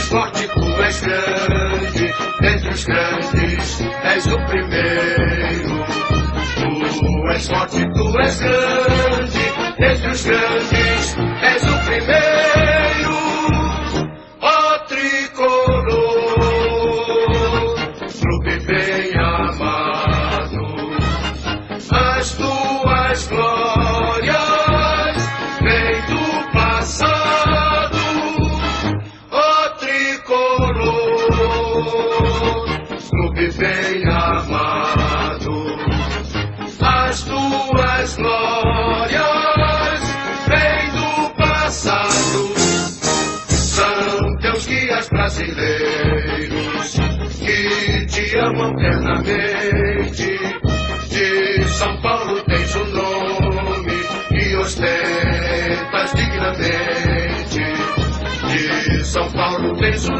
forte, tu és grande, dentre os grandes és o primeiro. Tu és forte, tu és grande, dentre os grandes és o primeiro. Ó tricolor, clube bem amado, as tuas glórias vêm do passado. Ó tricolor, clube bem amado, as tuas glórias vêm do passado. São teus guias brasileiros que te amam eternamente. De São Paulo tens o nome e ostentas dignamente. De São Paulo tens o